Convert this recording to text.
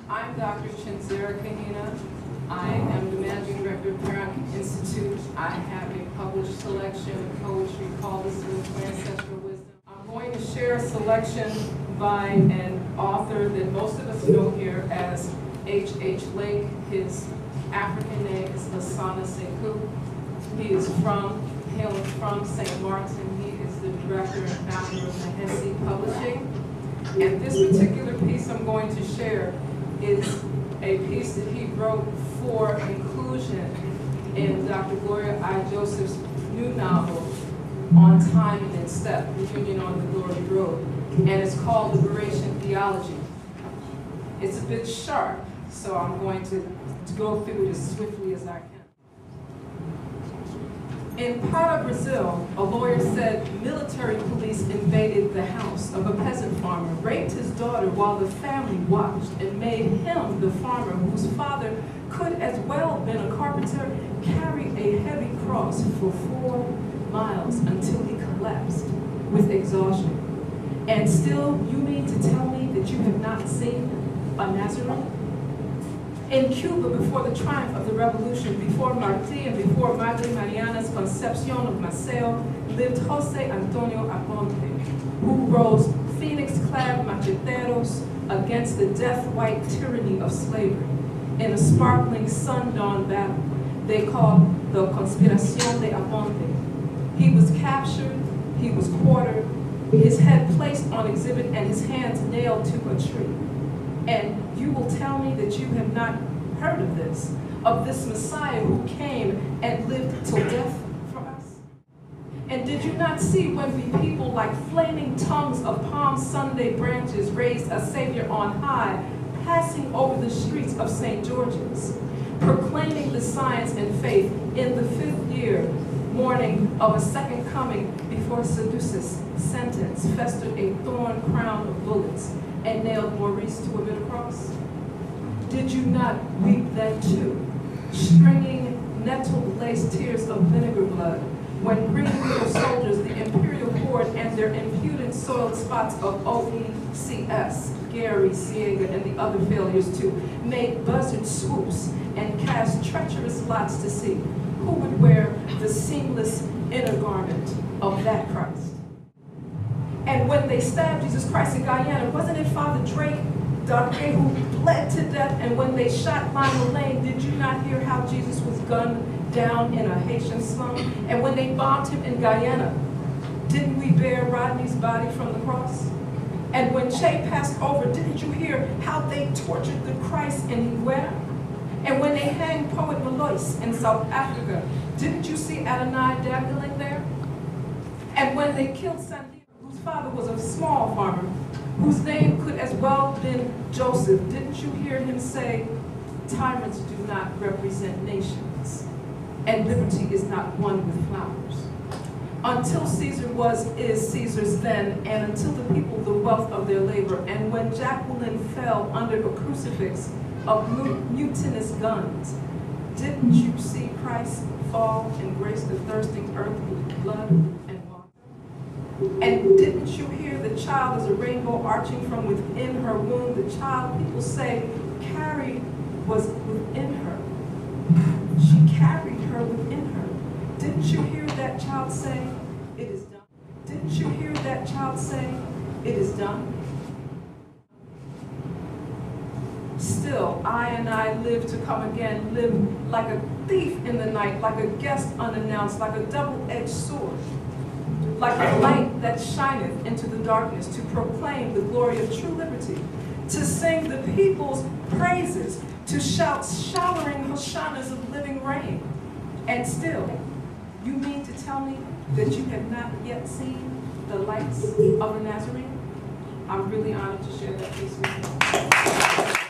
I'm Dr. Kahina. I am the Managing Director of Perankh Institute. I have a published selection of poetry called The School of Ancestral Wisdom. I'm going to share a selection by an author that most of us know here as H.H. Lake. His African name is Lasana Sekou. He is hailing from St. Mark's, and he is the director and founder of Mahesi Publishing. And this particular piece I'm going to share is a piece that he wrote for inclusion in Dr. Gloria I. Joseph's new novel, On Time and in Step, Reunion on the Glory Road. And it's called Liberation Theology. It's a bit sharp, so I'm going to go through it as swiftly as I can. In Para, Brazil, a lawyer said military police invaded the house of a peasant farmer, raped his daughter while the family watched, and made him, the farmer, whose father could as well have been a carpenter, carry a heavy cross for 4 miles until he collapsed with exhaustion. And still, you mean to tell me that you have not seen a Nazarene? In Cuba, before the triumph of the revolution, before Martí and before Madre Mariana's Concepcion of Maceo, lived Jose Antonio Aponte, who rose phoenix-clad macheteros against the death-white tyranny of slavery in a sparkling sun-dawn battle they called the Conspiración de Aponte. He was captured, he was quartered, his head placed on exhibit, and his hands nailed to a tree. And you will tell me that you have not heard of this Messiah who came and lived till death for us? And did you not see when we people like flaming tongues of Palm Sunday branches raised a Savior on high, passing over the streets of St. George's, proclaiming the science and faith in the 5th year, morning of a second coming before Sadduceus' sentence festered a thorn crown of bullets and nailed Maurice to a bitter cross? Did you not weep then too, stringing nettle-laced tears of vinegar blood, when green little soldiers, the imperial horde, and their impudent soiled spots of OECS, Gary, Siega, and the other failures too, made buzzard swoops and cast treacherous lots to see who would wear the seamless inner garment of that Christ? And when they stabbed Jesus Christ in Guyana, wasn't it Father Drake, Dr. who bled to death? And when they shot Lionel Lane, did you not hear how Jesus was gunned down in a Haitian slum? And when they bombed him in Guyana, didn't we bear Rodney's body from the cross? And when Che passed over, didn't you hear how they tortured the Christ in Iguera? And when they hanged poet Malois in South Africa, didn't you see Adonai dabbling there? And when they killed Sandy, whose father was a small farmer, whose name could as well have been Joseph, didn't you hear him say, tyrants do not represent nations, and liberty is not won with flowers? Until Caesar is Caesar's then, and until the people the wealth of their labor, and when Jacqueline fell under a crucifix of mutinous guns, didn't you see Christ fall and grace the thirsting earth with blood and water? And didn't you hear the child as a rainbow arching from within her womb? The child, people say, was within her. She carried her within her. Didn't you hear that child say, it is done? Didn't you hear that child say, it is done? Still, I live to come again, live like a thief in the night, like a guest unannounced, like a double-edged sword, like a light that shineth into the darkness, to proclaim the glory of true liberty, to sing the people's praises, to shout showering hosannas of living rain. And still, you mean to tell me that you have not yet seen the lights of the Nazarene? I'm really honored to share that piece with you.